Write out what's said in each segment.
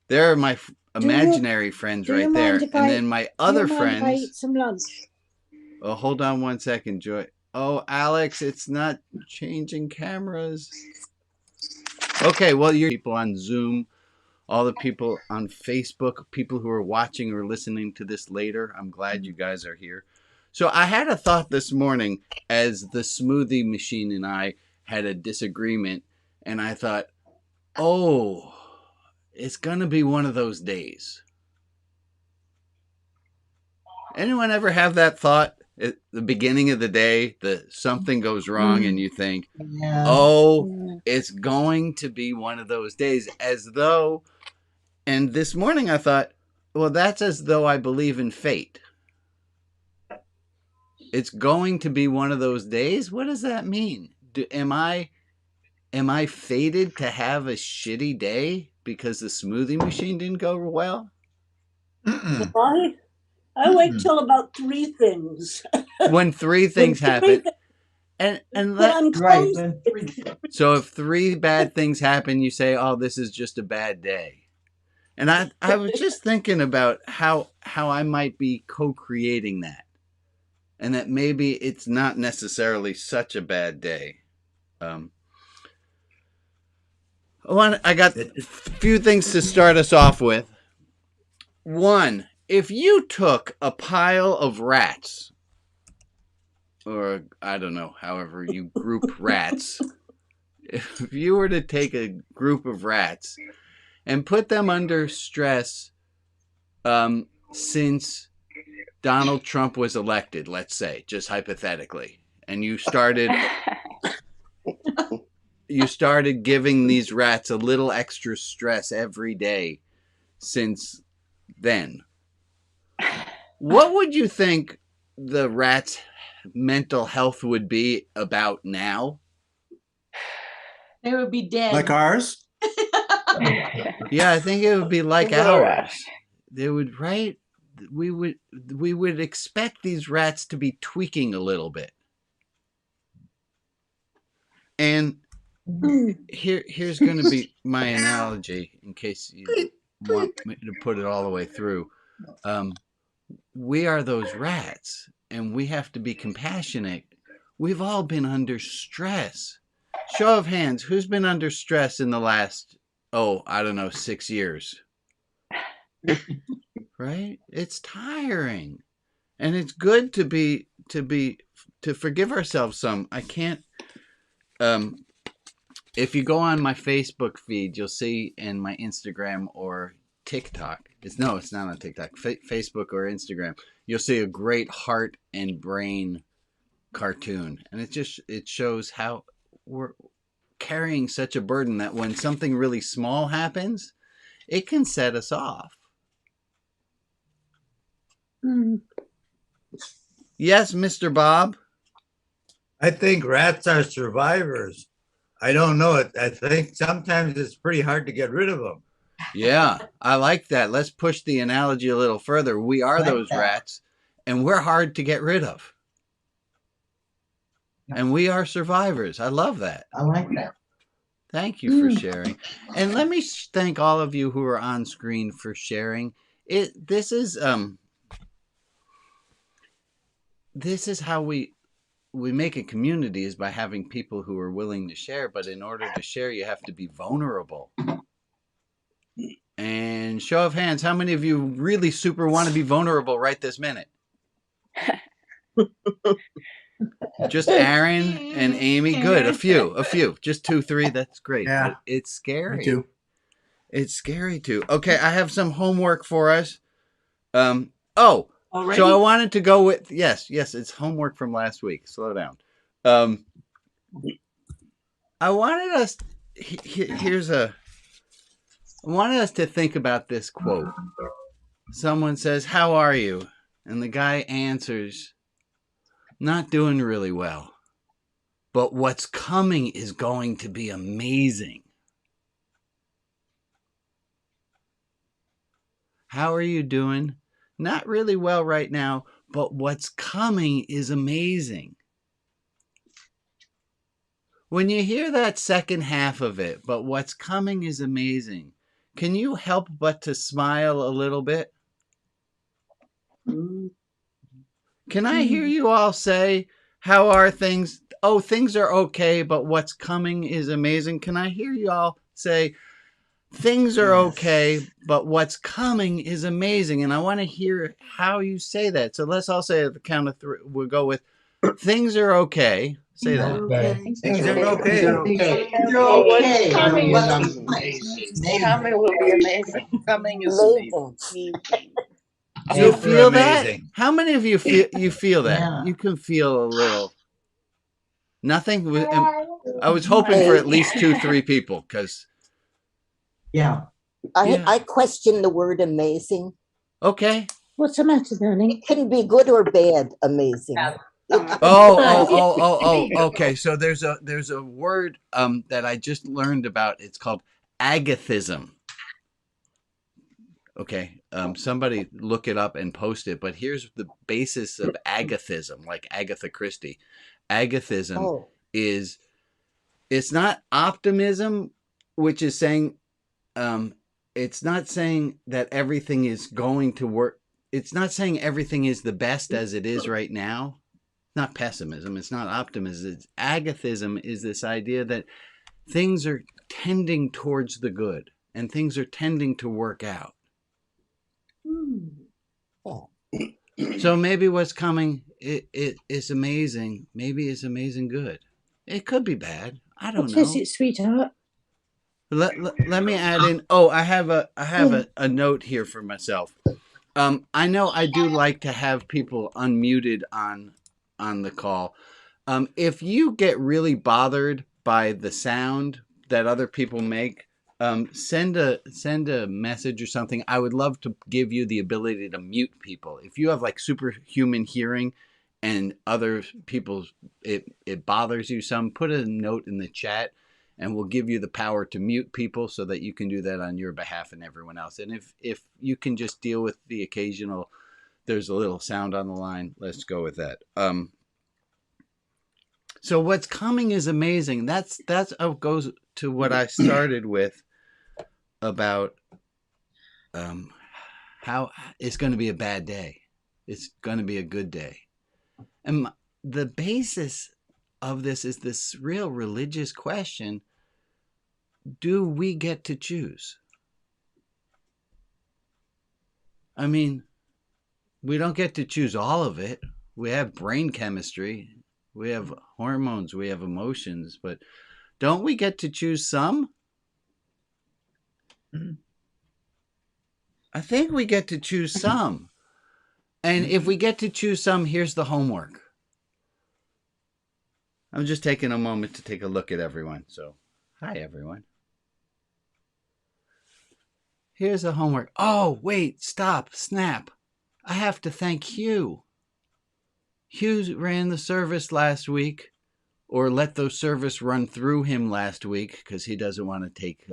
There are my Do you- imaginary friends do you right there. mind if And I- then my Do other you mind if I eat friends. some lunch? Oh, hold on one second, Joy. Oh, Alex, it's not changing cameras. Okay, well, you're people on Zoom, all the people on Facebook, people who are watching or listening to this later. I'm glad you guys are here. So I had a thought this morning as the smoothie machine and I had a disagreement, and I thought, oh, it's going to be one of those days. Anyone ever have that thought at the beginning of the day that something goes wrong and you think, oh, it's going to be one of those days, as though, and this morning I thought, well, that's as though I believe in fate. It's going to be one of those days. What does that mean? Am I fated to have a shitty day because the smoothie machine didn't go well? I wait till about 3 things. When 3 things happen. And Right. So if 3 bad things happen, you say, oh, this is just a bad day. And I was just thinking about how I might be co-creating that. And that maybe it's not necessarily such a bad day. I got a few things to start us off with. One, if you took a pile of rats, or I don't know, however you group rats, if you were to take a group of rats and put them under stress since Donald Trump was elected, let's say, just hypothetically, and you started giving these rats a little extra stress every day since then, what would you think the rats' mental health would be about now? They would be dead. Like ours? Yeah, I think it would be like ours. They would, right? We would expect these rats to be tweaking a little bit. And here's going to be my analogy in case you want me to put it all the way through. We are those rats, and we have to be compassionate. We've all been under stress. Show of hands, who's been under stress in the last, 6 years? Right? It's tiring. And it's good to forgive ourselves some. I can't if you go on my Facebook feed, you'll see in my Instagram or TikTok. It's not on TikTok. Facebook or Instagram. You'll see a great heart and brain cartoon, and it shows how we're carrying such a burden that when something really small happens, it can set us off. Yes, Mr. Bob. I think rats are survivors. I don't know it. I think sometimes it's pretty hard to get rid of them. Yeah, I like that. Let's push the analogy a little further. We are those rats, and we're hard to get rid of. And we are survivors. I love that. I like that. Thank you for sharing. And let me thank all of you who are on screen for sharing. This is how we make a community, is by having people who are willing to share. But in order to share, you have to be vulnerable. And show of hands, how many of you really super want to be vulnerable right this minute? Just Aaron and Amy. Good. A few. Just 2, 3. That's great. Yeah. But it's scary. Me too. It's scary too. Okay, I have some homework for us. Already? So I wanted to go with yes, it's homework from last week. Slow down. I wanted us I wanted us to think about this quote. Someone says, "How are you?" And the guy answers, "Not doing really well. But what's coming is going to be amazing." How are you doing? Not really well right now, but what's coming is amazing. When you hear that second half of it, but what's coming is amazing, can you help but to smile a little bit? Mm. Can I hear you all say, how are things? Oh, things are okay, but what's coming is amazing. Can I hear you all say, things are okay, but what's coming is amazing? And I want to hear how you say that. So let's all say at the count of three. We'll go with, things are okay. Say that. Okay. Things are okay. Oh, what's coming is amazing. Coming will be amazing. Coming is amazing. You Super feel that? amazing. How many of you feel that? Yeah. You can feel a little. Nothing. I was hoping for at least 2-3 people because. Yeah. I question the word amazing. Okay. What's the matter, Bernie? It can be good or bad, amazing. Okay. So there's a word that I just learned about. It's called agathism. Okay. Somebody look it up and post it. But here's the basis of agathism, like Agatha Christie. Agathism is, it's not optimism, which is saying, it's not saying that everything is going to work. It's not saying everything is the best as it is right now. Not pessimism. It's not optimism. It's agathism is this idea that things are tending towards the good and things are tending to work out. So maybe what's coming it is amazing. Maybe it's amazing good. It could be bad. I don't know. What is it, sweetheart? Let me add in. Oh, I have a note here for myself. I know I do like to have people unmuted on the call. If you get really bothered by the sound that other people make, send a message or something. I would love to give you the ability to mute people. If you have like superhuman hearing and other people, it bothers you some, put a note in the chat and we'll give you the power to mute people so that you can do that on your behalf and everyone else. And if you can just deal with the occasional, there's a little sound on the line, let's go with that. So what's coming is amazing. That's goes to what I started with about how it's going to be a bad day. It's going to be a good day. And the basis of this is this real religious question. Do we get to choose? I mean, we don't get to choose all of it. We have brain chemistry. We have hormones. We have emotions. But don't we get to choose some? I think we get to choose some. And if we get to choose some, here's the homework. I'm just taking a moment to take a look at everyone. So, hi, everyone. Here's the homework. Oh, wait, stop, snap. I have to thank Hugh. Hugh ran the service last week, or let the service run through him last week, because he doesn't want to take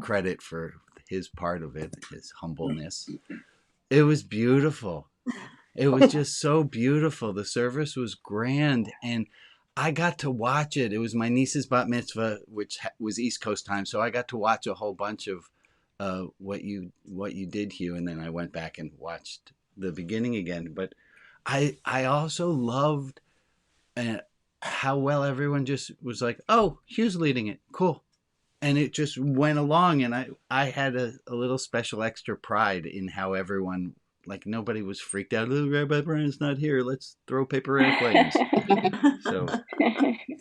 credit for his part of it, his humbleness. It was beautiful. It was just so beautiful. The service was grand, and I got to watch it. It was my niece's bat mitzvah, which was East Coast time, so I got to watch a whole bunch of what you did, Hugh, and then I went back and watched the beginning again. But I also loved how well everyone just was like, oh, Hugh's leading it, cool. And it just went along, and I had a little special extra pride in how everyone, like, nobody was freaked out. Oh, Rabbi Brian's not here. Let's throw paper airplanes. So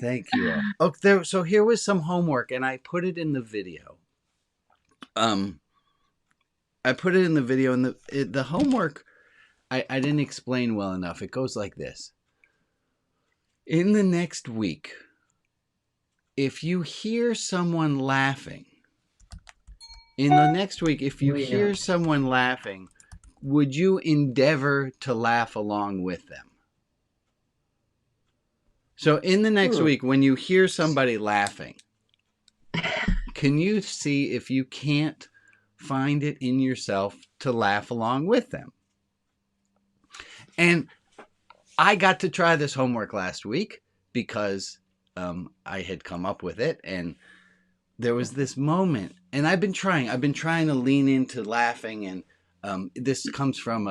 thank you all. Oh, so here was some homework, and I put it in the video. I put it in the video, and the homework I didn't explain well enough. It goes like this. In the next week, if you hear someone laughing, hear someone laughing, would you endeavor to laugh along with them? So in the next week, when you hear somebody laughing, can you see if you can't find it in yourself to laugh along with them? And I got to try this homework last week because I had come up with it, and there was this moment, and I've been trying to lean into laughing, and this comes from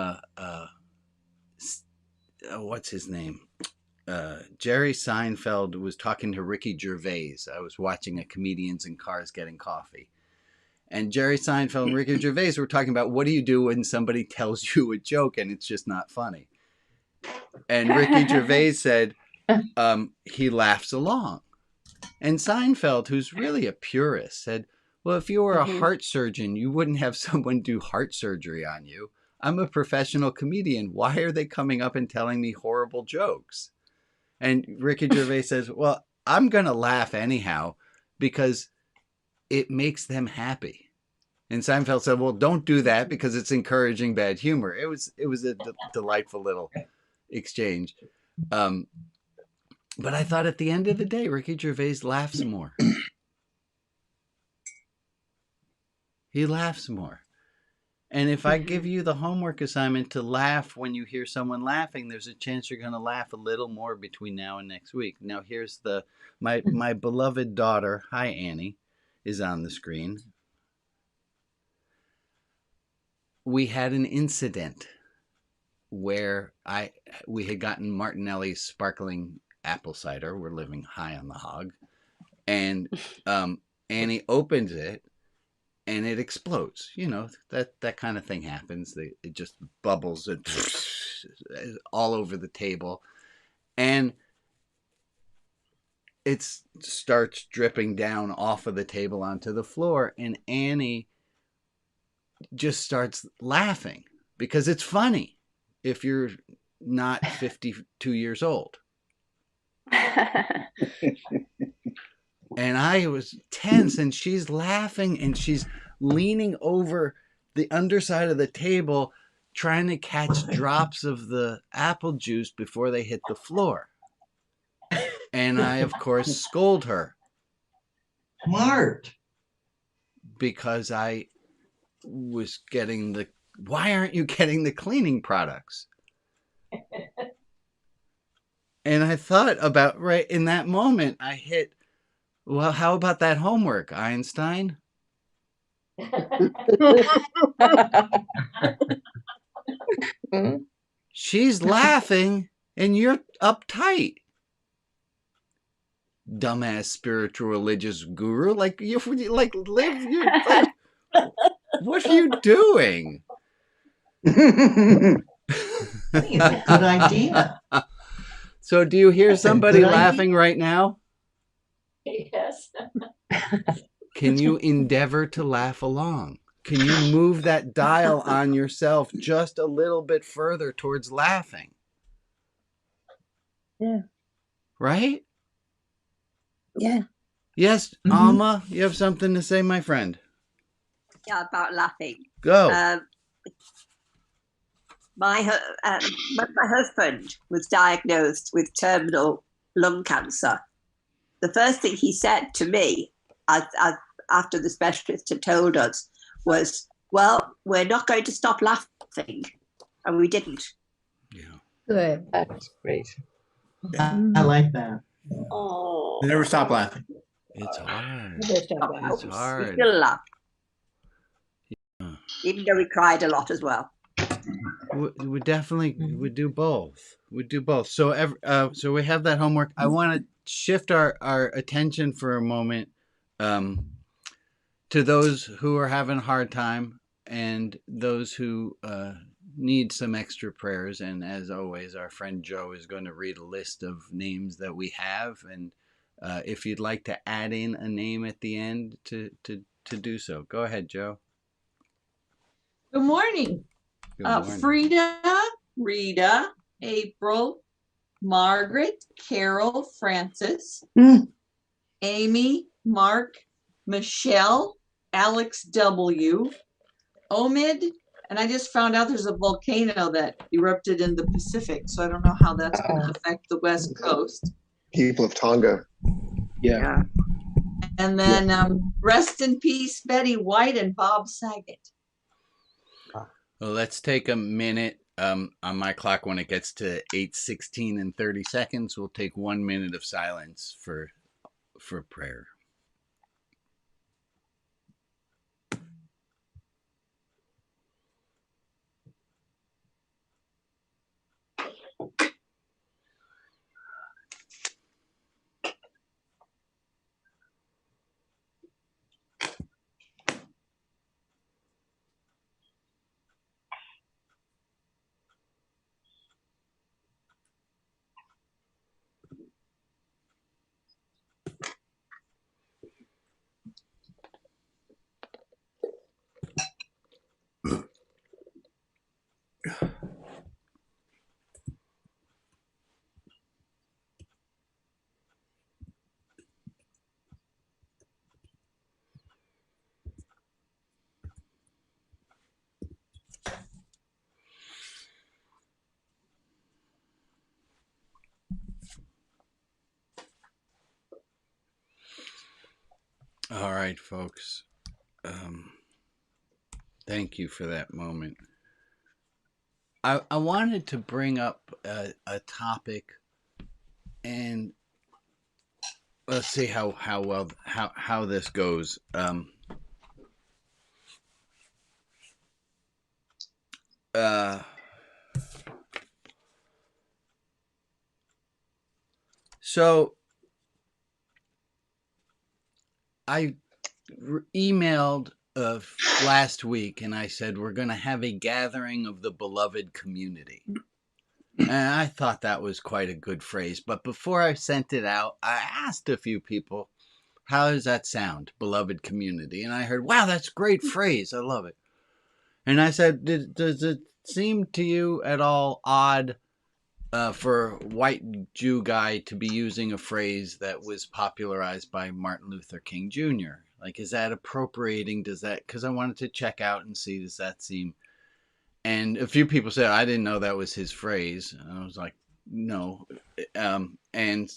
what's his name? Jerry Seinfeld was talking to Ricky Gervais. I was watching a Comedians in Cars Getting Coffee. And Jerry Seinfeld and Ricky Gervais were talking about, what do you do when somebody tells you a joke and it's just not funny? And Ricky Gervais said, he laughs along. And Seinfeld, who's really a purist, said, well, if you were a heart surgeon, you wouldn't have someone do heart surgery on you. I'm a professional comedian. Why are they coming up and telling me horrible jokes? And Ricky Gervais says, well, I'm going to laugh anyhow because it makes them happy. And Seinfeld said, well, don't do that because it's encouraging bad humor. It was a delightful little exchange. But I thought at the end of the day, Ricky Gervais laughs more. He laughs more. And if I give you the homework assignment to laugh when you hear someone laughing, there's a chance you're going to laugh a little more between now and next week. Now, here's my beloved daughter, hi Annie, is on the screen. We had an incident where we had gotten Martinelli's sparkling apple cider. We're living high on the hog. And Annie opens it and it explodes. You know, that kind of thing happens. It just bubbles and all over the table. And it starts dripping down off of the table onto the floor. And Annie just starts laughing because it's funny if you're not 52 years old. And I was tense, and she's laughing, and she's leaning over the underside of the table trying to catch drops of the apple juice before they hit the floor. And I, of course, scold her. Smart. Because I was getting why aren't you getting the cleaning products? And I thought about, right in that moment, I hit, well, how about that homework, Einstein? She's laughing and you're uptight. Dumbass spiritual religious guru. Like, what are you doing? It's a good idea. So do you hear somebody laughing right now? Yes. Can you endeavor to laugh along? Can you move that dial on yourself just a little bit further towards laughing? Yeah. Right? Yeah. Yes, Alma, you have something to say, my friend? Yeah, about laughing. Go. My husband was diagnosed with terminal lung cancer. The first thing he said to me, after the specialist had told us, was, well, we're not going to stop laughing. And we didn't. Yeah. Good. That's great. I like that. Oh. Never stop laughing. It's hard. It's hard. We still laugh. Yeah. Even though we cried a lot as well. We definitely would do both. We'd do both. So so we have that homework. I want to shift our attention for a moment to those who are having a hard time and those who need some extra prayers. And as always, our friend Joe is going to read a list of names that we have. And if you'd like to add in a name at the end to do so, go ahead, Joe. Good morning. Good morning. Frida, Rita, April, Margaret, Carol, Francis, Amy, Mark, Michelle, Alex W, Omid, and I just found out there's a volcano that erupted in the Pacific, so I don't know how that's going to affect the West Coast. People of Tonga. Yeah. And then rest in peace, Betty White and Bob Saget. Well, let's take a minute on my clock. When it gets to 8:16 and 30 seconds, we'll take 1 minute of silence for prayer. All right, folks. Thank you for that moment. I wanted to bring up a topic, and let's see how this goes. So I emailed last week, and I said we're going to have a gathering of the beloved community. And I thought that was quite a good phrase. But before I sent it out, I asked a few people, how does that sound, beloved community? And I heard, wow, that's a great phrase. I love it. And I said, does it seem to you at all odd for a white Jew guy to be using a phrase that was popularized by Martin Luther King Jr.? Like, is that appropriating? Does that, because I wanted to check out and see, does that seem... And a few people said, I didn't know that was his phrase. And I was like, no. And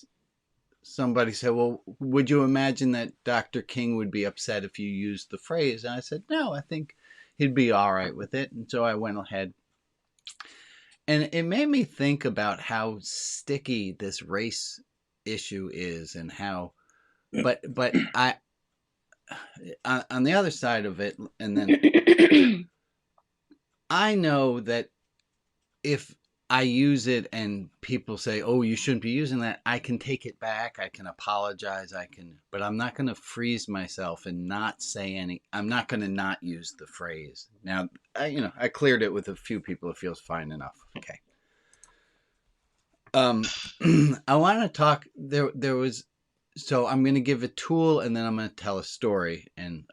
somebody said, well, would you imagine that Dr. King would be upset if you used the phrase? And I said, no, I think he'd be all right with it. And so I went ahead. And it made me think about how sticky this race issue is, and how, but I, on the other side of it, and then I know that if I use it and people say, oh, you shouldn't be using that, I can take it back. I can apologize. But I'm not going to freeze myself and not say I'm not going to not use the phrase. Now, I cleared it with a few people. It feels fine enough. Okay. I want to talk, so I'm going to give a tool and then I'm going to tell a story. And,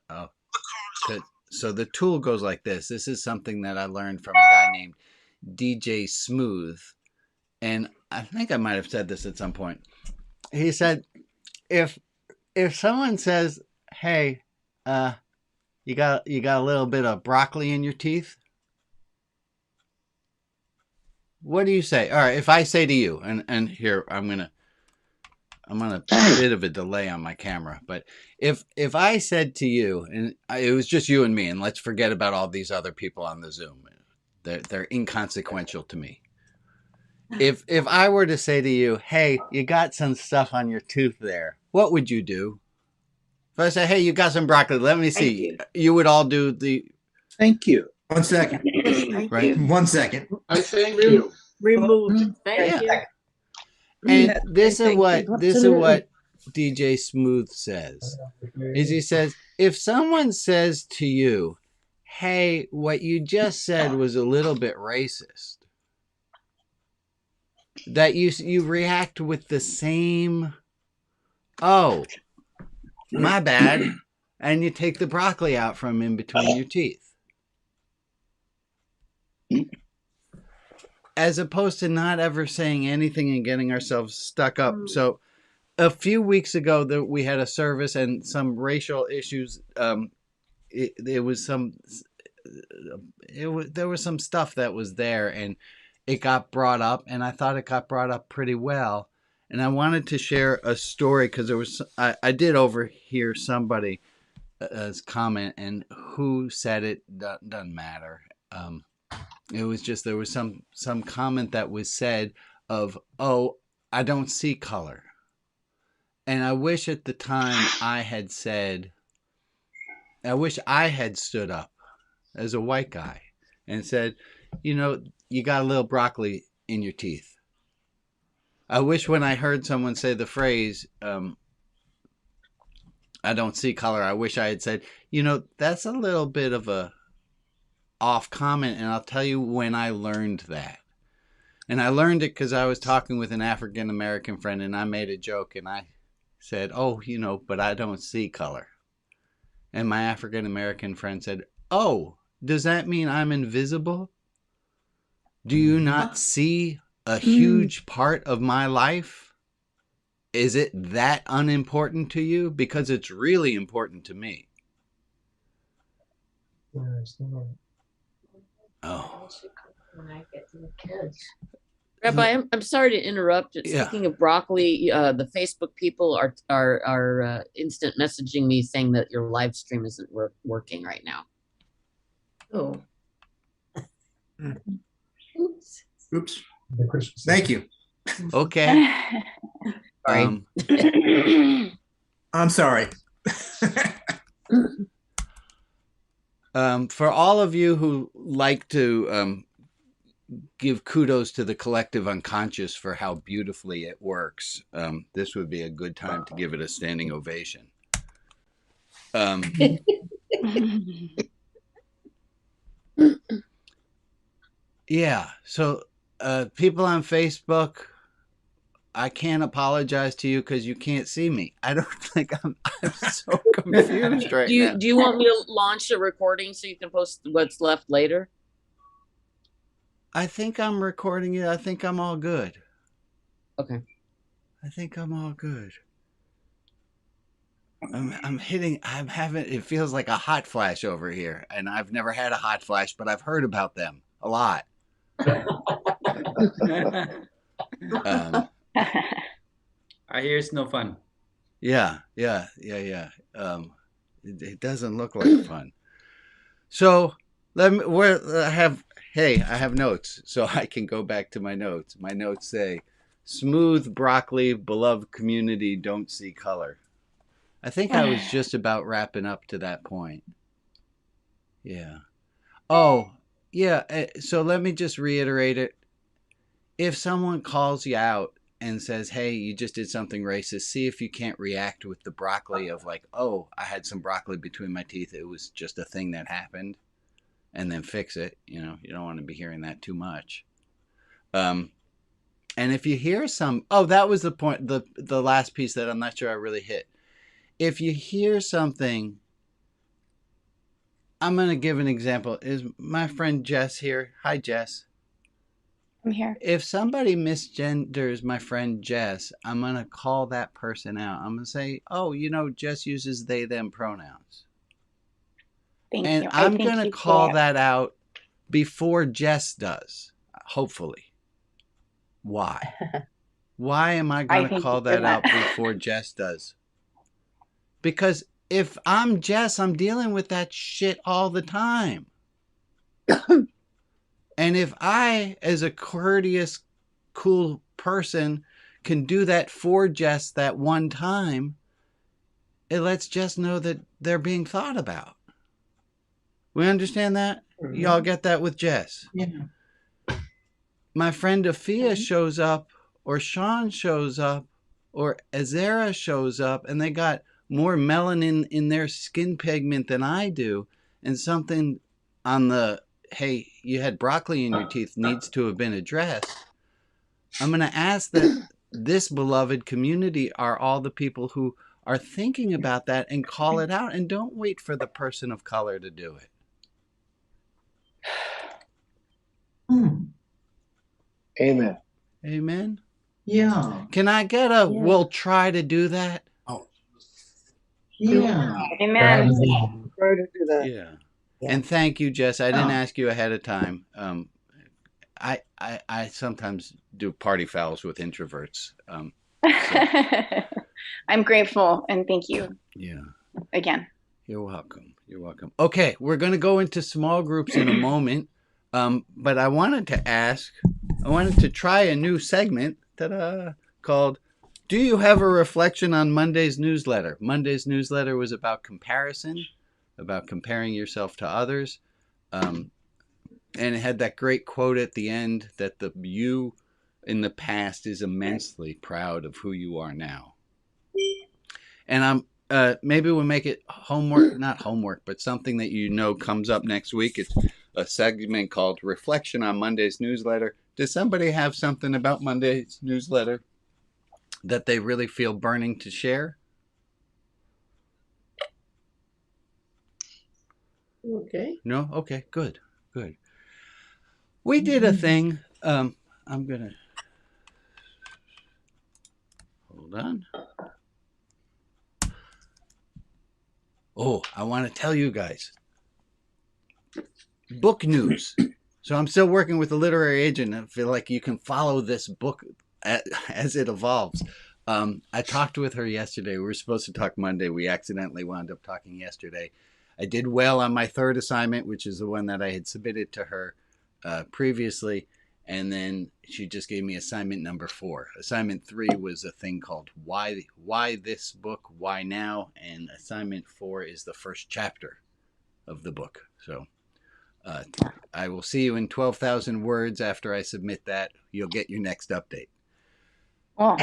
so the tool goes like this. This is something that I learned from a guy named DJ Smooth, and I think I might have said this at some point. He said, if someone says, hey, you got a little bit of broccoli in your teeth, what do you say? All right, if I say to you, and here I'm on a bit of a delay on my camera, but if I said to you, and it was just you and me, and let's forget about all these other people on the Zoom, they're inconsequential to me. If I were to say to you, hey, you got some stuff on your tooth there, what would you do? If I say, hey, you got some broccoli, let me see. You would all do the... Thank you. 1 second. Right? 1 second. I thank you. Removed. Thank you. And this is what DJ Smooth says. Is he says, if someone says to you, hey, what you just said was a little bit racist, that you react with the same, oh, my bad, and you take the broccoli out from in between your teeth. As opposed to not ever saying anything and getting ourselves stuck up. So a few weeks ago, we had a service and some racial issues. There was some stuff that was there, and it got brought up, and I thought it got brought up pretty well. And I wanted to share a story because I did overhear somebody's comment, and who said it doesn't matter. It was just, there was some comment that was said of, oh, I don't see color. And I wish at the time I had stood up as a white guy and said, you got a little broccoli in your teeth. I wish when I heard someone say the phrase, I don't see color, I wish I had said, that's a little bit of a off comment, and I'll tell you when I learned that. And I learned it because I was talking with an African American friend, and I made a joke, and I said, oh, but I don't see color. And my African American friend said, oh, does that mean I'm invisible? Do you not see a huge part of my life? Is it that unimportant to you? Because it's really important to me. Oh. When I get to the kids. Rabbi, I'm sorry to interrupt. Yeah. Speaking of broccoli, the Facebook people are instant messaging me saying that your live stream isn't working right now. Oh. Oops. Oops. Thank you. Okay. Sorry. I'm sorry. For all of you who like to give kudos to the collective unconscious for how beautifully it works, this would be a good time to give it a standing ovation. Yeah. So people on Facebook, I can't apologize to you because you can't see me. I don't think I'm so confused right now. Do you want me to launch a recording so you can post what's left later? I think I'm recording it. I think I'm all good. Okay. I think I'm all good. I'm having, it feels like a hot flash over here. And I've never had a hot flash, but I've heard about them a lot. I hear it's no fun. Yeah. It doesn't look like fun. So I have notes, so I can go back to my notes. My notes say, smooth broccoli, beloved community, don't see color. I think I was just about wrapping up to that point. Yeah. Oh, yeah. So let me just reiterate it. If someone calls you out and says, hey, you just did something racist, see if you can't react with the broccoli of like, oh, I had some broccoli between my teeth. It was just a thing that happened. And then fix it. You know, you don't want to be hearing that too much. And if you hear that was the point, the last piece that I'm not sure I really hit. If you hear something, I'm going to give an example. Is my friend Jess here? Hi, Jess. I'm here. If somebody misgenders my friend Jess, I'm going to call that person out. I'm going to say, oh, Jess uses they, them pronouns. Thank and you. I'm going to call that out before Jess does, hopefully. Why? Why am I going to call that out before Jess does? Because if I'm Jess, I'm dealing with that shit all the time. And if I, as a courteous, cool person, can do that for Jess that one time, it lets Jess know that they're being thought about. We understand that? Mm-hmm. Y'all get that with Jess? Yeah. My friend Afia shows up, or Sean shows up, or Azera shows up, and they got more melanin in their skin pigment than I do, and something on the, hey, you had broccoli in your teeth needs to have been addressed. I'm going to ask that this beloved community are all the people who are thinking about that and call it out, and don't wait for the person of color to do it. Amen. Amen. Yeah. Can I get a we'll try to do that? Oh. Yeah. Amen. Try to do that. Yeah. And thank you, Jess. I didn't ask you ahead of time. I sometimes do party fouls with introverts. I'm grateful and thank you. Yeah. Again. You're welcome. You're welcome. Okay, we're going to go into small groups in a moment. But I wanted to try a new segment called Do You Have a Reflection on Monday's Newsletter? Monday's newsletter was about comparison, about comparing yourself to others. And it had that great quote at the end that the you in the past is immensely proud of who you are now. And maybe we'll make it not homework, but something that comes up next week. It's a segment called Reflection on Monday's Newsletter. Does somebody have something about Monday's newsletter that they really feel burning to share? Okay. No? Okay, good. We did a thing. I'm going to... Hold on. Oh, I want to tell you guys. Book news. So I'm still working with the literary agent. I feel like you can follow this book as it evolves. I talked with her yesterday. We were supposed to talk Monday. We accidentally wound up talking yesterday. I did well on my third assignment, which is the one that I had submitted to her previously. And then she just gave me assignment number 4. Assignment 3 was a thing called Why This Book, Why Now? And assignment 4 is the first chapter of the book. So I will see you in 12,000 words after I submit that. You'll get your next update. Oh.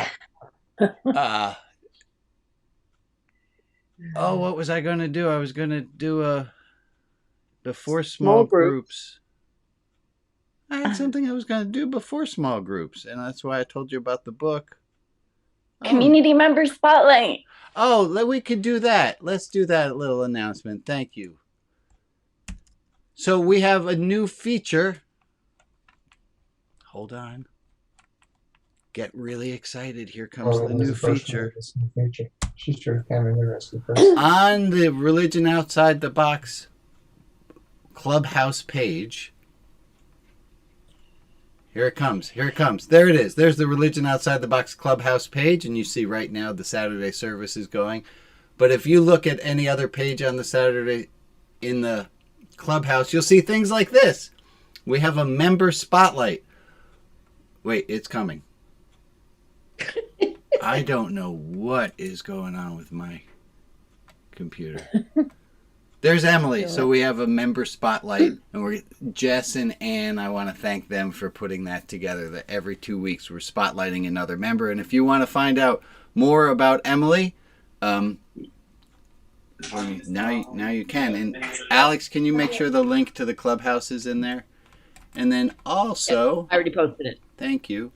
What was I going to do? I was going to do before small groups. I had something I was going to do before small groups, and that's why I told you about the book. Community member spotlight. Oh, we could do that. Let's do that little announcement. Thank you. So we have a new feature. Hold on. Get really excited. Here comes the new feature. She's sure can't remember the rest of the person. On the Religion Outside the Box Clubhouse page. Here it comes. Here it comes. There it is. There's the Religion Outside the Box Clubhouse page, and you see right now the Saturday service is going. But if you look at any other page on the Saturday in the Clubhouse, you'll see things like this. We have a member spotlight. Wait, it's coming. I don't know what is going on with my computer. There's Emily. So we have a member spotlight, and Jess and Ann, I want to thank them for putting that together. That every 2 weeks we're spotlighting another member. And if you want to find out more about Emily, now you can. And Alex, can you make sure the link to the Clubhouse is in there? And then also, I already posted it. Thank you.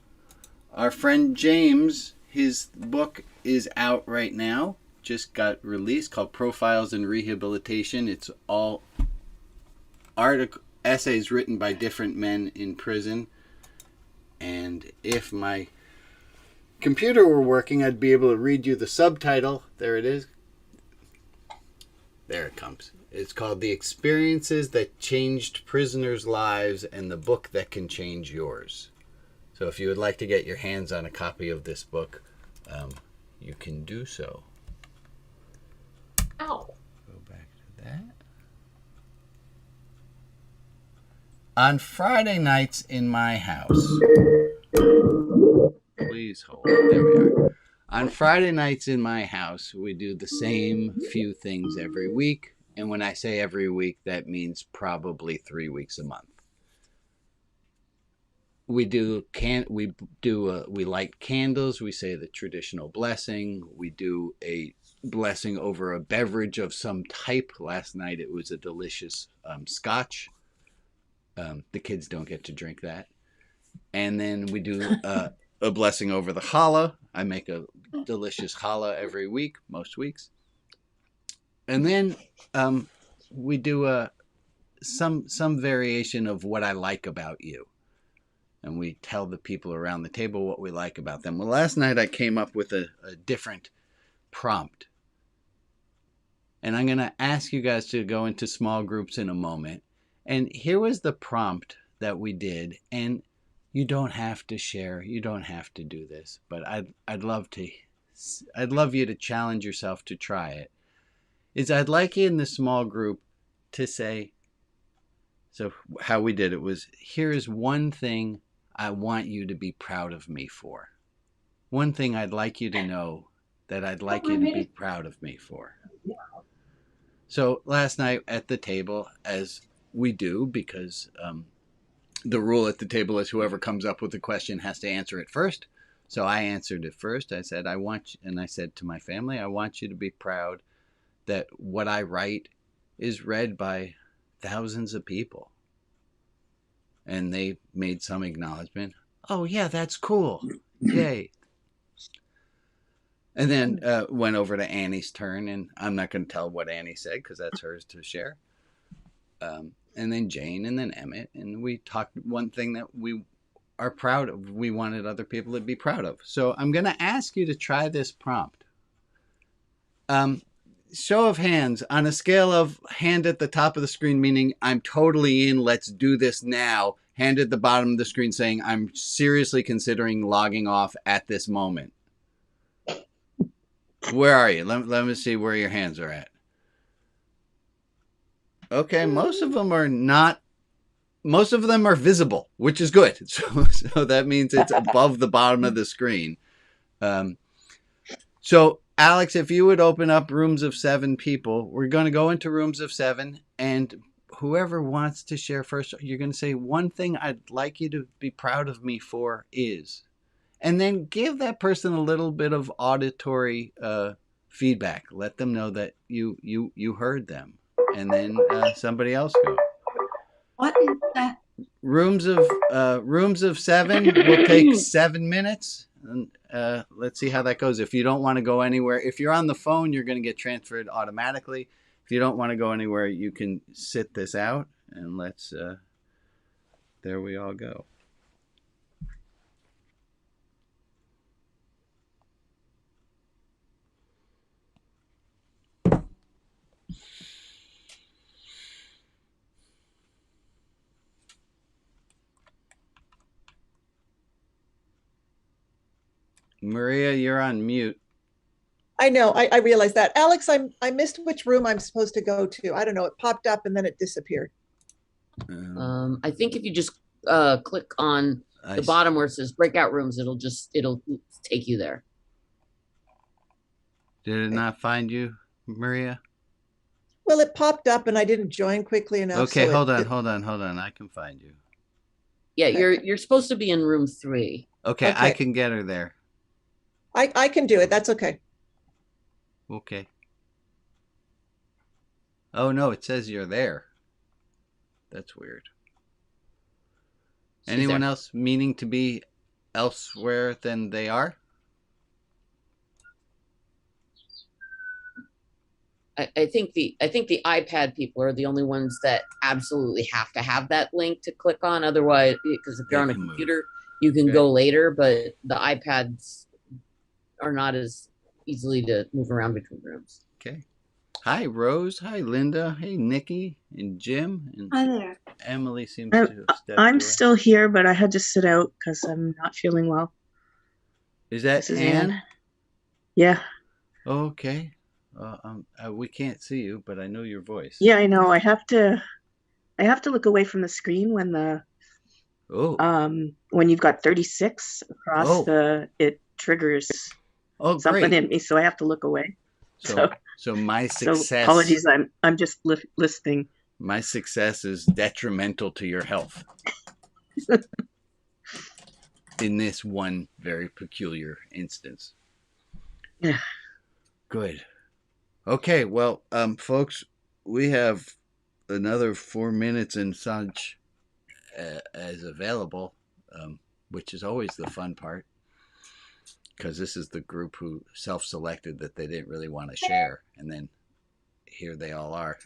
Our friend James, his book is out right now. Just got released, called Profiles in Rehabilitation. It's all essays written by different men in prison. And if my computer were working, I'd be able to read you the subtitle. There it is. There it comes. It's called The Experiences That Changed Prisoners' Lives and the Book That Can Change Yours. So if you would like to get your hands on a copy of this book, you can do so. Ow. Go back to that. On Friday nights in my house. Please hold. There we are. On Friday nights in my house, we do the same few things every week. And when I say every week, that means probably 3 weeks a month. We light candles. We say the traditional blessing. We do a blessing over a beverage of some type. Last night it was a delicious scotch. The kids don't get to drink that. And then we do a blessing over the challah. I make a delicious challah every week, most weeks. And then we do some variation of what I like about you. And we tell the people around the table what we like about them. Well, last night I came up with a different prompt. And I'm going to ask you guys to go into small groups in a moment. And here was the prompt that we did. And you don't have to share. You don't have to do this. But I'd love you to challenge yourself to try it. I'd like you in the small group to say, so how we did it was, here is one thing I want you to be proud of me for. One thing I'd like you to know that I'd like you to be proud of me for. So last night at the table, as we do, because the rule at the table is whoever comes up with the question has to answer it first. So I answered it first. I said, and I said to my family, I want you to be proud that what I write is read by thousands of people. And they made some acknowledgement. Oh, yeah, that's cool. Yay. And then went over to Annie's turn, and I'm not going to tell what Annie said because that's hers to share. And then Jane, and then Emmett, and we talked one thing that we are proud of. We wanted other people to be proud of. So I'm going to ask you to try this prompt. show of hands on a scale of hand at the top of the screen, meaning I'm totally in, let's do this now. Hand at the bottom of the screen saying I'm seriously considering logging off at this moment. Where are you? Let me see where your hands are at. Okay, most of them are not. Most of them are visible, which is good. So that means it's above the bottom of the screen. So Alex, if you would open up rooms of 7 people, we're going to go into rooms of 7, and whoever wants to share first, you're going to say one thing I'd like you to be proud of me for is, and then give that person a little bit of auditory feedback. Let them know that you heard them, and then somebody else go. What is that? Rooms of 7 will take 7 minutes. And let's see how that goes. If you don't want to go anywhere, if you're on the phone, you're going to get transferred automatically. If you don't want to go anywhere, you can sit this out, and let's. There we all go. Maria, you're on mute. I know. I realize that. Alex, I missed which room I'm supposed to go to. I don't know. It popped up and then it disappeared. I think if you just click on the bottom where it says breakout rooms, it'll take you there. Did it not find you, Maria? Well, it popped up and I didn't join quickly enough. Okay, so hold on. I can find you. Yeah, you're supposed to be in room 3. Okay, I can get her there. I can do it. That's okay. Okay. Oh no, it says you're there. That's weird. Anyone else meaning to be elsewhere than they are? I think the iPad people are the only ones that absolutely have to have that link to click on. Otherwise, because if you're on a computer, you can go later, but the iPads are not as easily to move around between rooms. Okay. Hi, Rose. Hi, Linda. Hey, Nikki and Jim. And hi there. Emily seems to have stepped I'm away. still here, but I had to sit out because I'm not feeling well. Is that Anne? Yeah. Okay. We can't see you, but I know your voice. Yeah, I know. I have to look away from the screen when when you've got 36 across it triggers something in me, so I have to look away. So my success. So apologies, I'm just listening. My success is detrimental to your health. In this one very peculiar instance. Yeah. Good. Okay, well, folks, we have another 4 minutes and such as available, which is always the fun part, because this is the group who self-selected that they didn't really want to share, and then here they all are.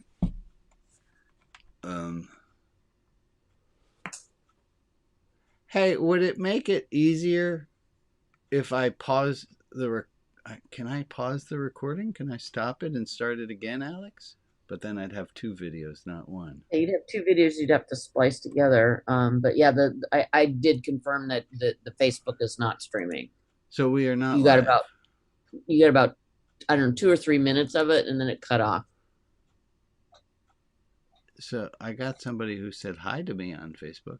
Hey, would it make it easier if I pause the can I pause the recording? Can I stop it and start it again, Alex? But then I'd have 2 videos, not one. Yeah, you'd have 2 videos you'd have to splice together. But yeah, I did confirm that the Facebook is not streaming. So we are not. You got about I don't know 2 or 3 minutes of it, and then it cut off. So I got somebody who said hi to me on Facebook.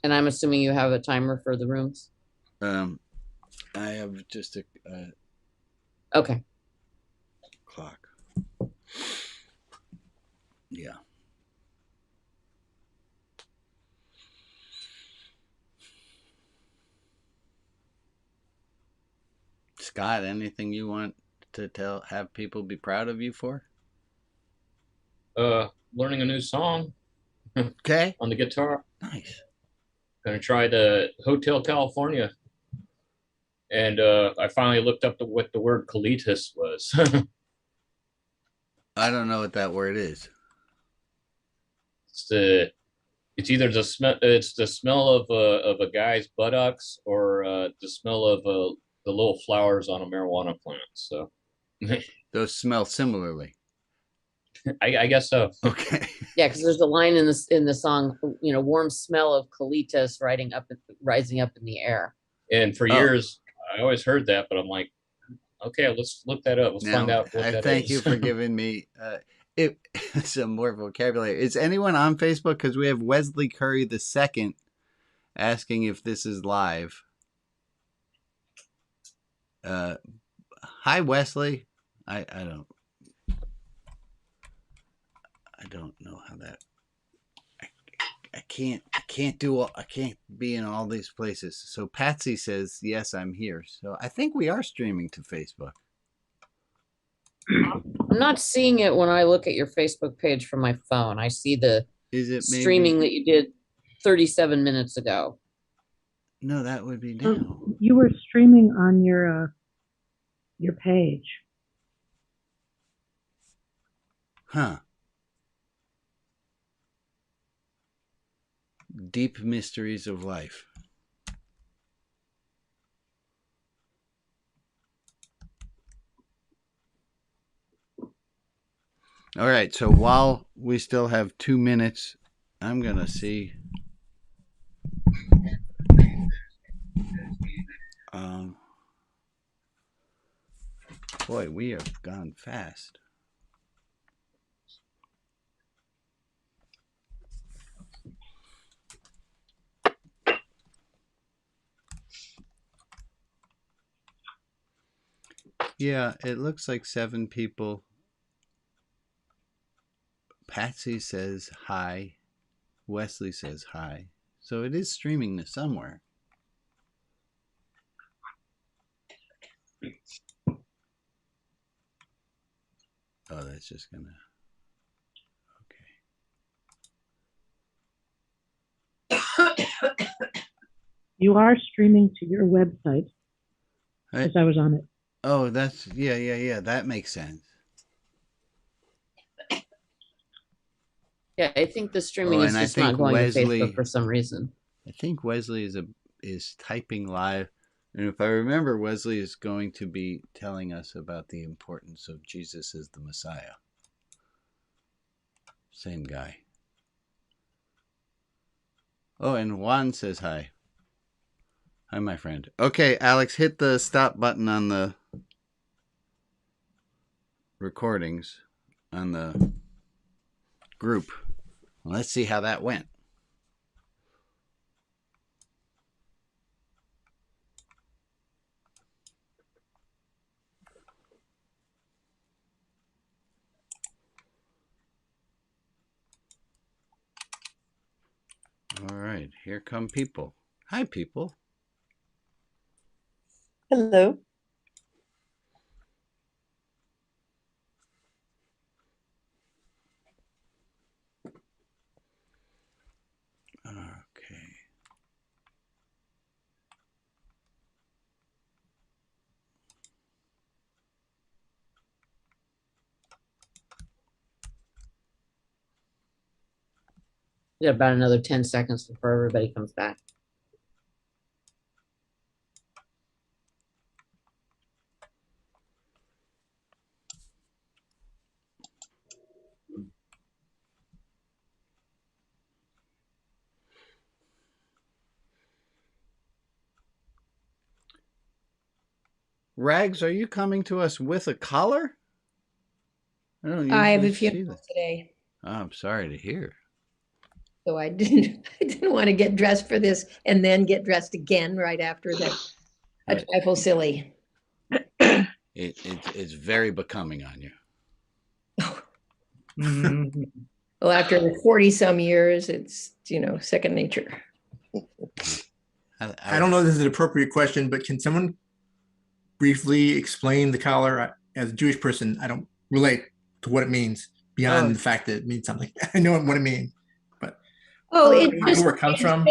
And I'm assuming you have a timer for the rooms? I have just a okay. Clock. Yeah. Scott, anything you want to have people be proud of you for? Learning a new song. Okay. On the guitar. Nice. Gonna try the Hotel California. And I finally looked up what the word colitis was. I don't know what that word is. It's either the smell. It's the smell of a guy's buttocks, or the smell of the little flowers on a marijuana plant. So those smell similarly. I guess so. Okay. Yeah, because there's a line in the song, warm smell of colitas rising up in the air. And for years, I always heard that, but I'm like, okay, let's look that up. Let's find out what that is. Thank you for giving me some more vocabulary. Is anyone on Facebook? Because we have Wesley Curry II asking if this is live. Hi, Wesley. I don't know how that. I can't be in all these places. So Patsy says, yes, I'm here. So I think we are streaming to Facebook. I'm not seeing it when I look at your Facebook page from my phone. I see the streaming that you did 37 minutes ago. No, that would be now. You were streaming on your page. Huh. Deep mysteries of life. All right, so while we still have 2 minutes, I'm going to see. Boy, we have gone fast. Yeah, it looks like 7 people. Patsy says hi. Wesley says hi. So it is streaming to somewhere. Oh, that's just gonna. Okay. You are streaming to your website. Because I was on it. Oh, that's yeah. That makes sense. Yeah, I think the streaming is just not going to Facebook for some reason. I think Wesley is typing live, and if I remember, Wesley is going to be telling us about the importance of Jesus as the Messiah. Same guy. Oh, and Juan says hi. Hi, my friend. Okay, Alex, hit the stop button on the recordings on the group. Well, let's see how that went. All right, here come people. Hi, people. Hello. Okay. We got about another 10 seconds before everybody comes back. Rags, are you coming to us with a collar? I have a funeral today, Oh, I'm sorry to hear. so I didn't want to get dressed for this and then get dressed again right after that. A trifle silly. It's very becoming on you. Well, after 40 some years, it's second nature. I don't know if this is an appropriate question, but can someone briefly explain the collar? As a Jewish person, I don't relate to what it means beyond the fact that it means something. I know what it means, but I don't know where it comes from.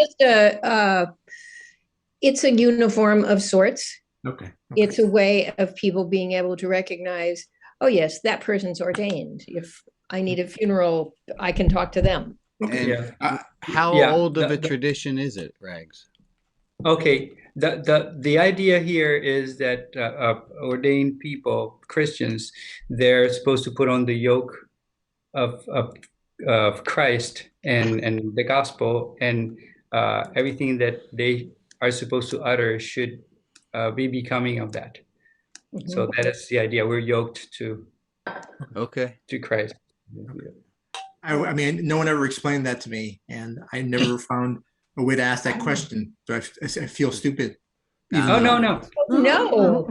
It's a uniform of sorts. Okay. It's a way of people being able to recognize, oh yes, that person's ordained. If I need a funeral, I can talk to them. And Yeah. how Yeah, old of a tradition is it, Rags? Okay, the idea here is that ordained people, Christians, they're supposed to put on the yoke of Christ and the gospel, and everything that they are supposed to utter should be becoming of that. So that is the idea. We're yoked to Christ. I mean, no one ever explained that to me, and I never found a way to ask that question. So I feel stupid. Oh, no. No. No,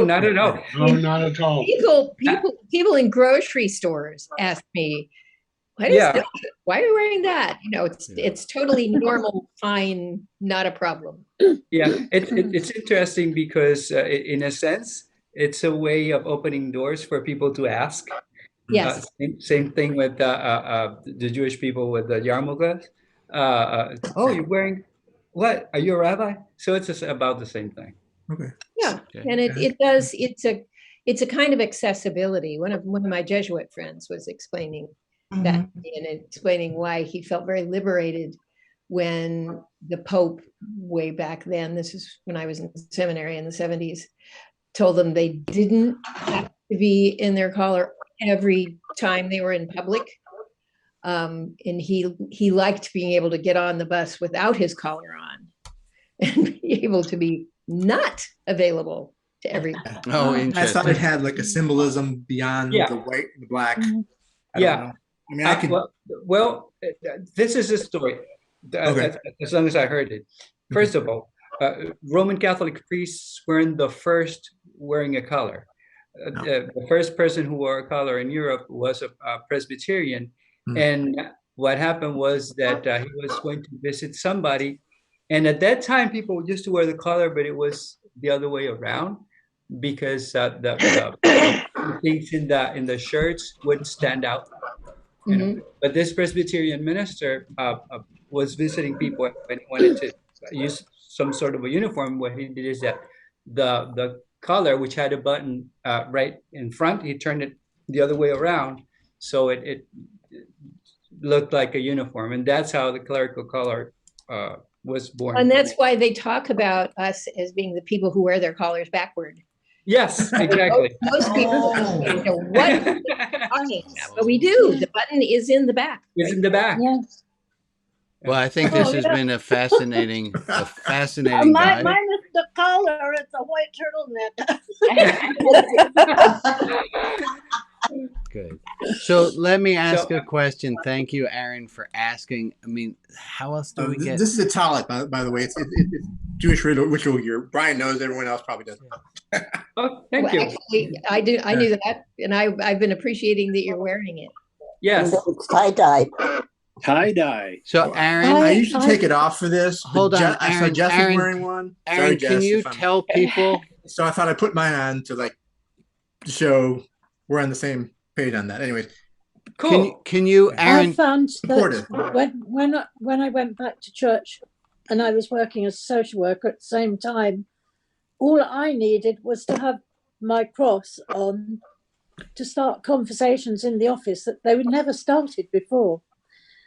not at all. No, not at all. People in grocery stores ask me, why are you wearing that? You know, it's totally normal, fine, not a problem. Yeah, it's interesting because in a sense, it's a way of opening doors for people to ask. Yes. Same thing with the Jewish people with the yarmulkes. Oh, you're wearing what? Are you a rabbi? So it's just about the same thing. Okay. Yeah, and it's a kind of accessibility. One of my Jesuit friends was explaining that and explaining why he felt very liberated when the Pope, way back then, this is when I was in seminary in the 70s, told them they didn't have to be in their collar every time they were in public. And he liked being able to get on the bus without his collar on and be able to be not available to everyone. Oh, interesting. I thought it had like a symbolism beyond the white and the black. I don't know. I mean, I could. Well, this is a story. As long as I heard it. First of all, Roman Catholic priests weren't the first wearing a collar. The first person who wore a collar in Europe was a Presbyterian. And what happened was that he was going to visit somebody. And at that time, people used to wear the collar, but it was the other way around because the things in the shirts wouldn't stand out. You know? But this Presbyterian minister was visiting people and he wanted to use some sort of a uniform. What he did is that the collar, which had a button right in front, he turned it the other way around, so it looked like a uniform, and that's how the clerical collar was born. And that's why they talk about us as being the people who wear their collars backward. Yes, exactly. Most people don't know what, but we do. The button is in the back. It's in the back. Yes. Well, I think this has been a fascinating Mine guide. is the collar. It's a white turtleneck. Good. So let me ask a question. Thank you, Aaron, for asking. I mean, how else do we get? This is a talit, by the way. It's Jewish ritual gear. Brian knows. Everyone else probably doesn't. Oh, thank you. Actually, I knew that, and I've been appreciating that you're wearing it. Yes. It's tie-dye. Tie-dye. So, Aaron, I used to take it off for this. Hold on, I saw Jeff was wearing one. Aaron, can you tell people? So I thought I'd put mine on to show we're on the same page on that. Anyways, cool. Can you, Aaron? I found that when I went back to church, and I was working as a social worker at the same time, all I needed was to have my cross on to start conversations in the office that they would never started before.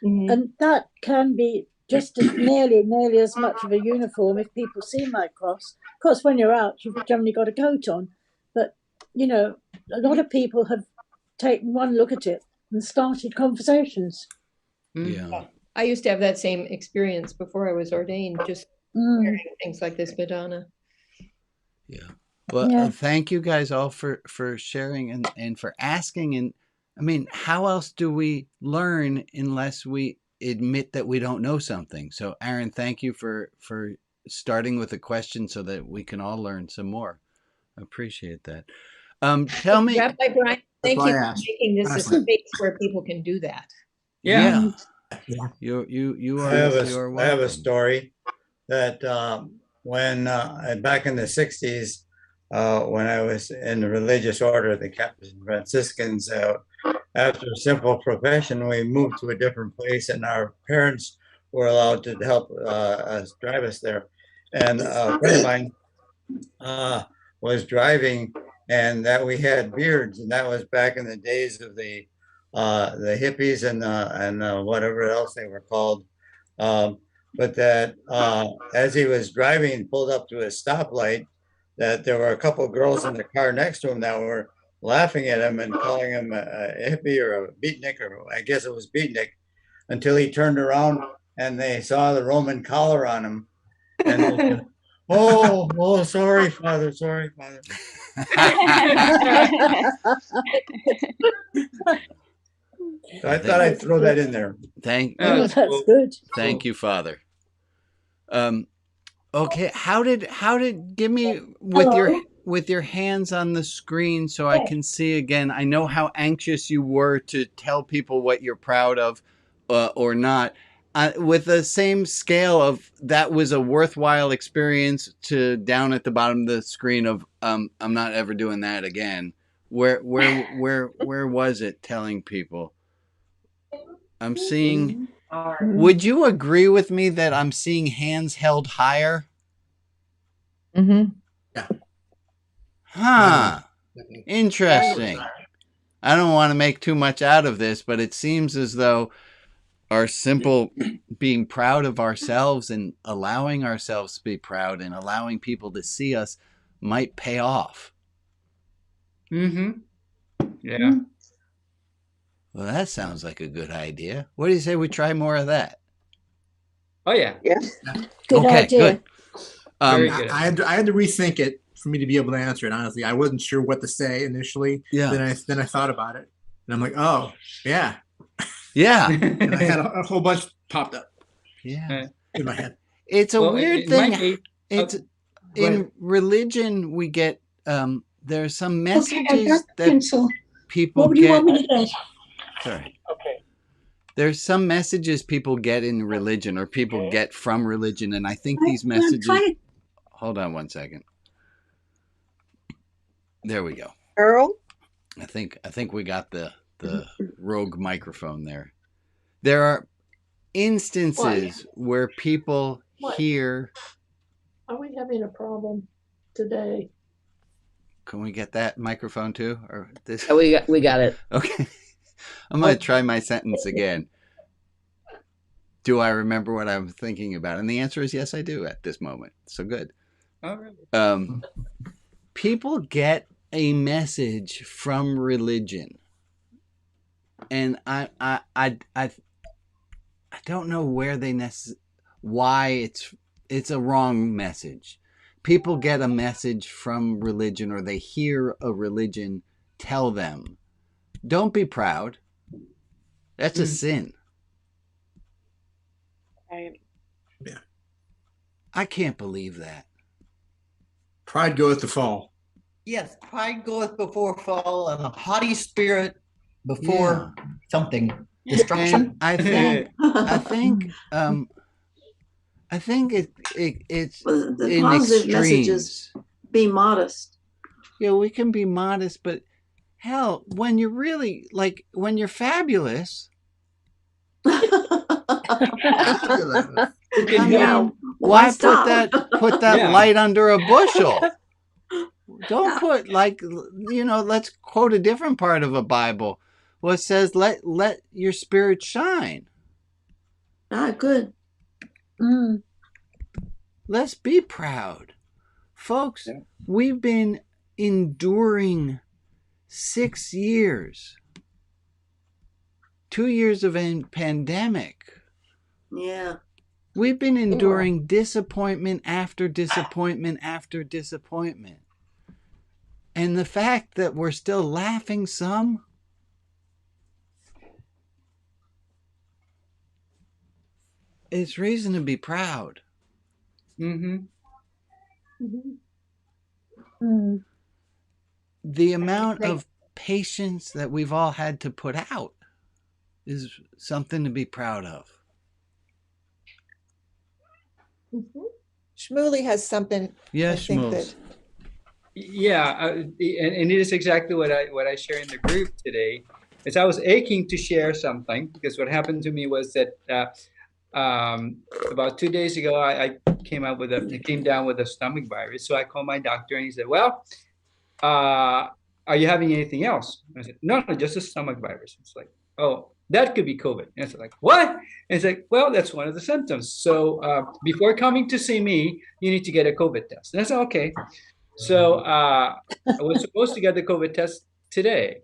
And that can be just as nearly as much of a uniform if people see my cross. Of course, when you're out, you've generally got a coat on. But, a lot of people have taken one look at it and started conversations. Yeah. I used to have that same experience before I was ordained, just wearing things like this Madonna. Yeah. Well, thank you guys all for sharing and for asking. And I mean, how else do we learn unless we admit that we don't know something? So, Aaron, thank you for starting with a question so that we can all learn some more. I appreciate that. Tell me, Rabbi Brian, thank you for making this a space where people can do that. Yeah. You are. I have a story that when back in the 60s, when I was in the religious order of the Capuchin Franciscans, after a simple profession, we moved to a different place, and our parents were allowed to help us drive us there. And a friend of mine was driving, and that we had beards, and that was back in the days of the the hippies and whatever else they were called. But that as he was driving, pulled up to a stoplight, that there were a couple of girls in the car next to him that were laughing at him and calling him a hippie or a beatnik, or I guess it was beatnik, until he turned around and they saw the Roman collar on him. And they said, oh, sorry, Father, sorry, Father. So I thought I'd throw that in there. That's good. Thank you, Father. Okay, how did give me with your hands on the screen so I can see again. I know how anxious you were to tell people what you're proud of or not. With the same scale of that was a worthwhile experience to down at the bottom of the screen of I'm not ever doing that again. Where was it telling people? I'm seeing. Would you agree with me that I'm seeing hands held higher? Mm-hmm. Yeah. Huh. Interesting. I don't want to make too much out of this, but it seems as though our simple being proud of ourselves and allowing ourselves to be proud and allowing people to see us might pay off. Mm-hmm. Yeah. Well, that sounds like a good idea. What do you say we try more of that? Oh, yeah. Yeah. Good okay, idea. good. Very good. I had to rethink it for me to be able to answer it. Honestly, I wasn't sure what to say initially. Yeah. Then I thought about it, and I'm like, oh, yeah. Yeah. And I had a whole bunch popped up. Yeah. In my head. It's a weird thing. It's in religion we get there's some messages that people what do you get. want me to get? Sorry. Okay. There's some messages people get in religion or people get from religion, and I think these messages. Hold on one second. There we go. Earl? I think we got the rogue microphone there. There are instances where people hear. Are we having a problem today? Can we get that microphone too, or this? Oh, we got it. Okay. I'm going to try my sentence again. Do I remember what I'm thinking about? And the answer is yes, I do at this moment. So good. Oh, really? People get a message from religion, and I don't know where why it's a wrong message. People get a message from religion, or they hear a religion tell them, don't be proud. That's a sin. Right. Yeah. I can't believe that. Pride goeth to fall. Yes, pride goeth before fall, and a haughty spirit before something. Destruction. And I think it's the in positive extremes. message is be modest. Yeah, we can be modest, but hell, when you're really when you're fabulous. Why put that light under a bushel? Don't put let's quote a different part of a Bible. Well, it says let your spirit shine. Good. Let's be proud. Folks, we've been enduring 6 years. 2 years of a pandemic. Yeah. We've been enduring disappointment after disappointment after disappointment. And the fact that we're still laughing some, it's reason to be proud. Mm-hmm. Mm-hmm. The amount of patience that we've all had to put out is something to be proud of. Shmuley has something. Yes, Shmuley. Yeah, and it is exactly what I share in the group today. Is I was aching to share something because what happened to me was that about 2 days ago I came down with a stomach virus. So I called my doctor and he said, "Well, are you having anything else?" I said, "No, just a stomach virus." It's like, oh, that could be COVID. And it's like, what? And it's like, well, that's one of the symptoms. So before coming to see me, you need to get a COVID test. And I said, okay. So I was supposed to get the COVID test today.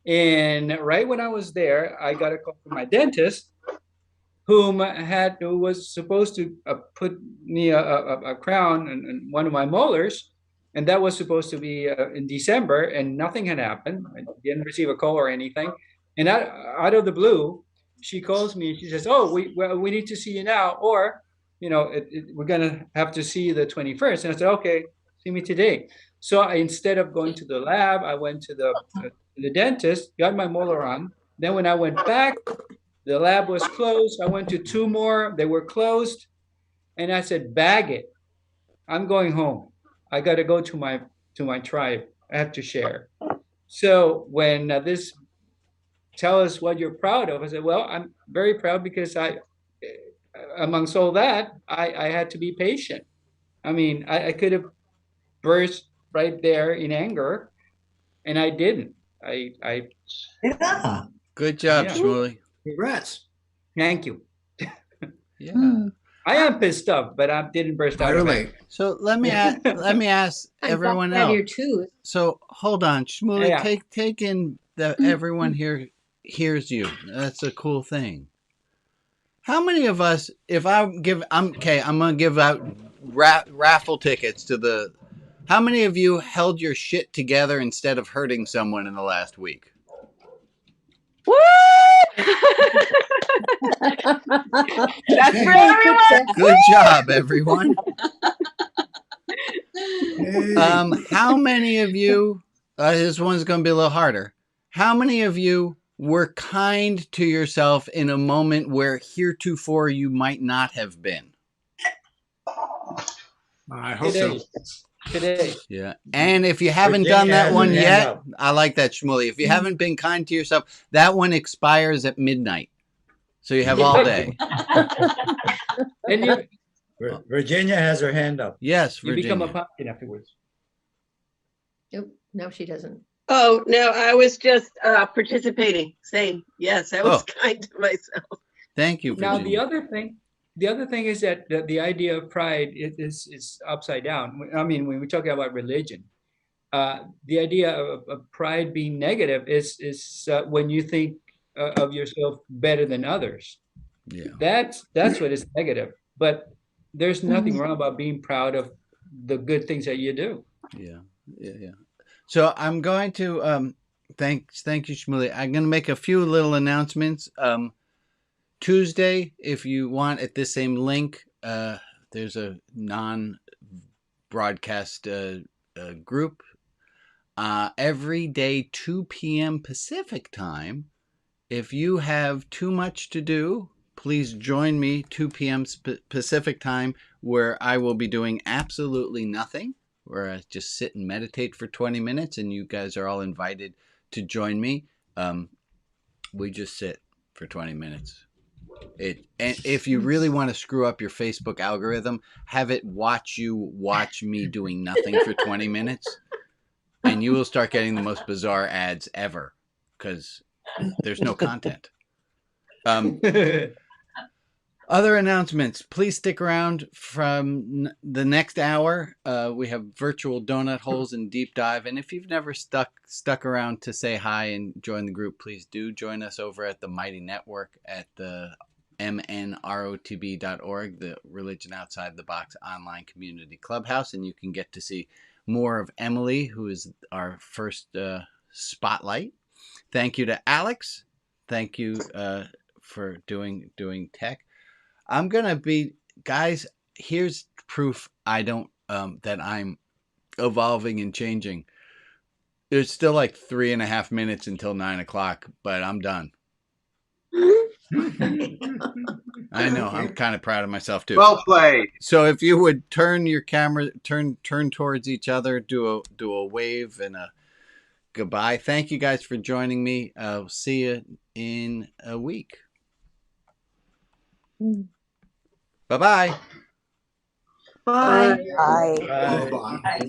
And right when I was there, I got a call from my dentist, who was supposed to put me a crown in one of my molars, and that was supposed to be in December, and nothing had happened. I didn't receive a call or anything. And out of the blue, she calls me and she says, "Oh, we need to see you now, or we're gonna have to see you the 21st." And I said, "Okay, see me today." So instead of going to the lab, I went to the dentist, got my molar on. Then when I went back, the lab was closed. I went to 2 more. They were closed. And I said, bag it. I'm going home. I got to go to my tribe. I have to share. So when this tell us what you're proud of, I said, well, I'm very proud because amongst all that, I had to be patient. I mean, I could have burst right there in anger, and I didn't. Yeah. Good job, Shmuley. Congrats. Thank you. Yeah. I am pissed off, but I didn't burst out of it. So let me ask everyone else. Your tooth. So hold on, Shmuley, Yeah. take in that everyone here hears you. That's a cool thing. How many of us, if I'm gonna give out raffle tickets to the. How many of you held your shit together instead of hurting someone in the last week? That's for everyone. Good job, everyone. How many of you, this one's going to be a little harder. How many of you were kind to yourself in a moment where heretofore you might not have been? I hope so. Today. Yeah. And if you haven't done that one yet, I like that, Shmuley. If you haven't been kind to yourself, that one expires at midnight. So you have all day. And Virginia has her hand up. Yes, you Virginia. become a pumpkin afterwards. Nope, no, she doesn't. Oh, no, I was just participating. Same. Yes, I was kind to myself. Thank you, Virginia. Now, the other thing is that the idea of pride is upside down. I mean, when we're talking about religion, the idea of pride being negative is when you think of yourself better than others. Yeah. That's what is negative. But there's nothing wrong about being proud of the good things that you do. Yeah. So I'm going to thank you, Shmuley. I'm going to make a few little announcements. Tuesday, if you want, at this same link, there's a non-broadcast group. Every day, 2 p.m. Pacific time. If you have too much to do, please join me 2 p.m. Pacific time, where I will be doing absolutely nothing, where I just sit and meditate for 20 minutes, and you guys are all invited to join me. We just sit for 20 minutes. And if you really want to screw up your Facebook algorithm, have it watch me doing nothing for 20 minutes, and you will start getting the most bizarre ads ever, because there's no content. Other announcements, please stick around from the next hour. We have virtual donut holes and deep dive. And if you've never stuck around to say hi and join the group, please do join us over at the Mighty Network at the mnrotb.org, the Religion Outside the Box online community clubhouse. And you can get to see more of Emily, who is our first spotlight. Thank you to Alex. Thank you for doing tech. I'm gonna be, guys. Here's proof that I'm evolving and changing. There's still like 3.5 minutes until 9 o'clock, but I'm done. I know. I'm kind of proud of myself too. Well played. So if you would turn your camera, turn towards each other, do a wave and a goodbye. Thank you guys for joining me. I'll see you in a week. Bye-bye. Bye. Bye.